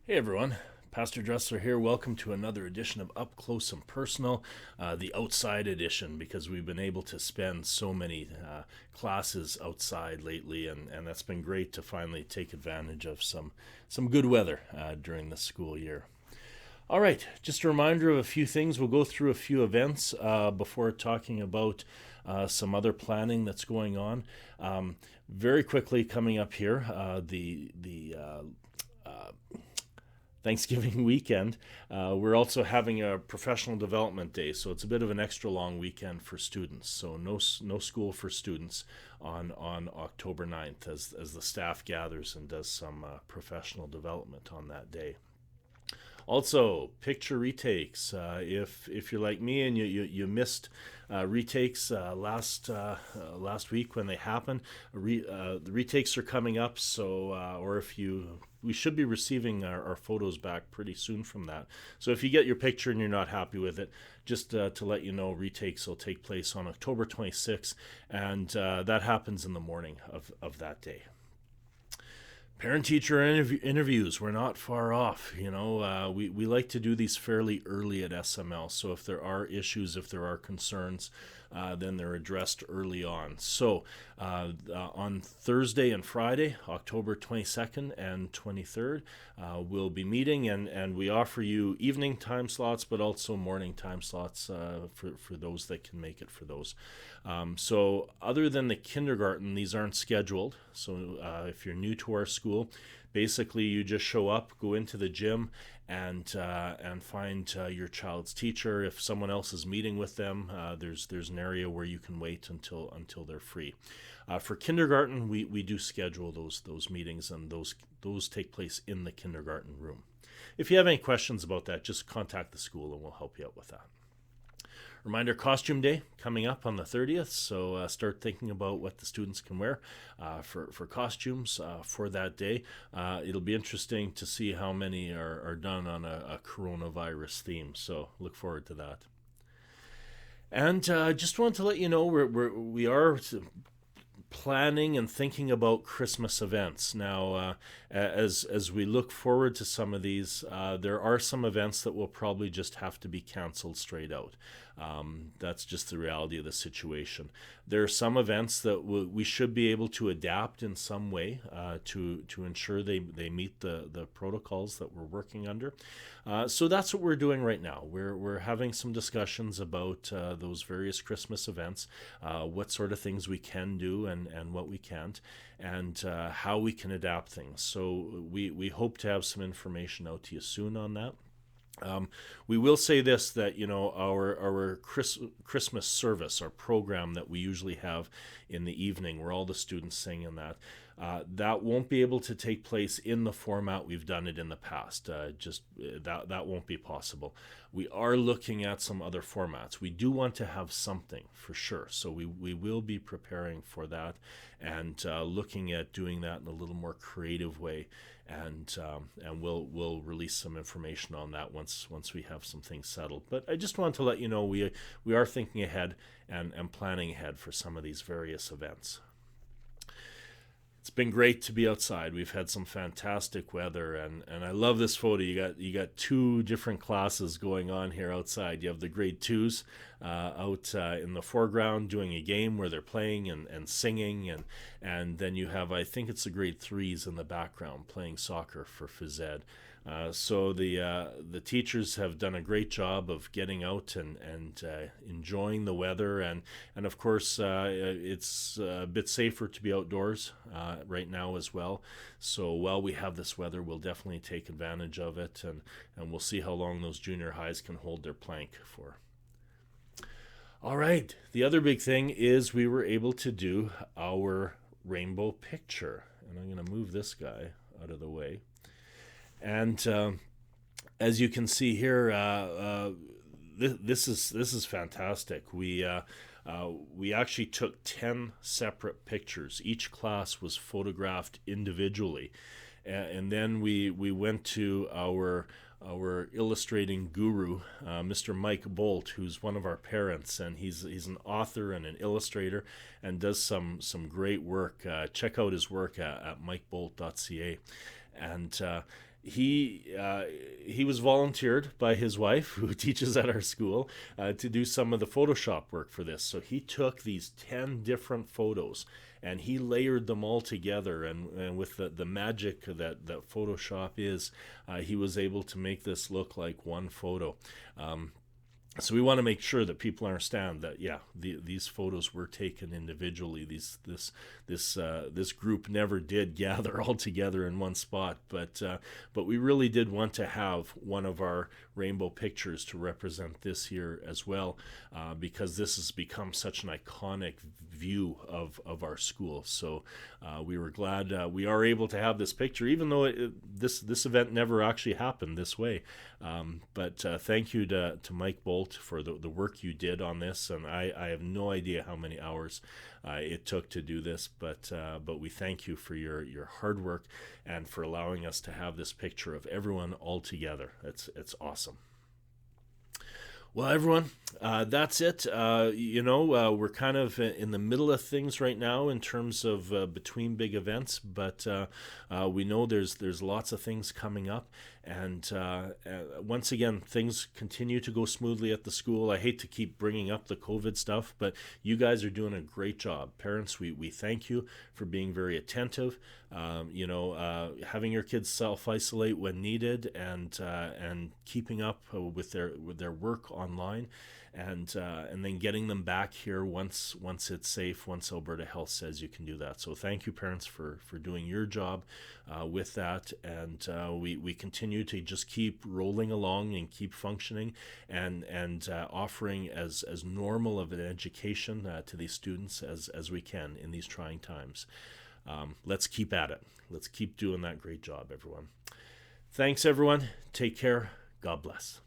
Hey everyone, Pastor Dressler here. Welcome to another edition of Up Close and Personal, the outside edition, because we've been able to spend so many classes outside lately, and that's been great to finally take advantage of some good weather during the school year. All right, just a reminder of a few things. We'll go through a few events before talking about some other planning that's going on. Very quickly, coming up here, the Thanksgiving weekend, we're also having a professional development day, so it's a bit of an extra long weekend for students. So no school for students on October 9th as the staff gathers and does some professional development on that day. Also, picture retakes. If you're like me and you missed retakes last week when they happened, the retakes are coming up. So, or if you, we should be receiving our photos back pretty soon from that. So if you get your picture and you're not happy with it, just to let you know, retakes will take place on October 26th, and that happens in the morning of that day. Parent-teacher interviews, we're not far off. We like to do these fairly early at SML. So if there are issues, if there are concerns, then they're addressed early on. So on Thursday and Friday, October 22nd and 23rd, we'll be meeting, and we offer you evening time slots, but also morning time slots for those that can make it for those. So other than the kindergarten, these aren't scheduled. So if you're new to our school, basically you just show up, go into the gym, and find your child's teacher. If someone else is meeting with them, there's an area where you can wait until they're free. For kindergarten, we do schedule those meetings, and those take place in the kindergarten room. If you have any questions about that, just contact the school and we'll help you out with that. Reminder, costume day coming up on the 30th, so start thinking about what the students can wear for costumes for that day. It'll be interesting to see how many are done on a coronavirus theme, so look forward to that. And just wanted to let you know we are planning and thinking about Christmas events. Now, as we look forward to some of these, there are some events that will probably just have to be canceled straight out. That's just the reality of the situation. There are some events that we should be able to adapt in some way to ensure they meet the protocols that we're working under. So that's what we're doing right now. We're having some discussions about those various Christmas events, what sort of things we can do and what we can't, and how we can adapt things. So we hope to have some information out to you soon on that. We will say this, that our Christmas service, our program that we usually have in the evening where all the students sing and that won't be able to take place in the format we've done it in the past. That won't be possible. We are looking at some other formats. We do want to have something for sure, so we will be preparing for that and looking at doing that in a little more creative way, and we'll release some information on that once we have some things settled. But I just wanted to let you know we are thinking ahead and planning ahead for some of these various events. It's been great to be outside. We've had some fantastic weather, and I love this photo. You got two different classes going on here outside. You have the grade 2s out in the foreground doing a game where they're playing and singing, and then you have, I think it's the grade 3s in the background playing soccer for phys ed. So the teachers have done a great job of getting out and enjoying the weather, and of course it's a bit safer to be outdoors right now as well. So while we have this weather, we'll definitely take advantage of it, and we'll see how long those junior highs can hold their plank for. All right, the other big thing is we were able to do our rainbow picture, and I'm going to move this guy out of the way. And as you can see here, this is fantastic. We actually took 10 separate pictures. Each class was photographed individually, and then we went to our illustrating guru, Mr. Mike Bolt, who's one of our parents, and he's an author and an illustrator, and does some great work. Check out his work at mikebolt.ca. And he was volunteered by his wife, who teaches at our school, to do some of the Photoshop work for this. So he took these 10 different photos and he layered them all together. And with the magic that Photoshop is, he was able to make this look like one photo. So we want to make sure that people understand that, yeah, these photos were taken individually. This group never did gather all together in one spot, but we really did want to have one of our rainbow pictures to represent this year as well, because this has become such an iconic view of our school. So we were glad we are able to have this picture, even though this event never actually happened this way. But thank you to Mike Bolt for the work you did on this, and I have no idea how many hours it took to do this, but we thank you for your hard work and for allowing us to have this picture of everyone all together. It's awesome. Well, everyone, that's it. We're kind of in the middle of things right now in terms of between big events, but we know there's lots of things coming up. And once again, things continue to go smoothly at the school. I hate to keep bringing up the COVID stuff, but you guys are doing a great job. Parents, we thank you for being very attentive. Having your kids self-isolate when needed, and keeping up with their work online, and then getting them back here once it's safe, once Alberta Health says you can do that. So thank you, parents, for doing your job with that, and we continue to just keep rolling along and keep functioning and offering as normal of an education to these students as we can in these trying times. Let's keep at it. Let's keep doing that great job, everyone. Thanks, everyone. Take care. God bless.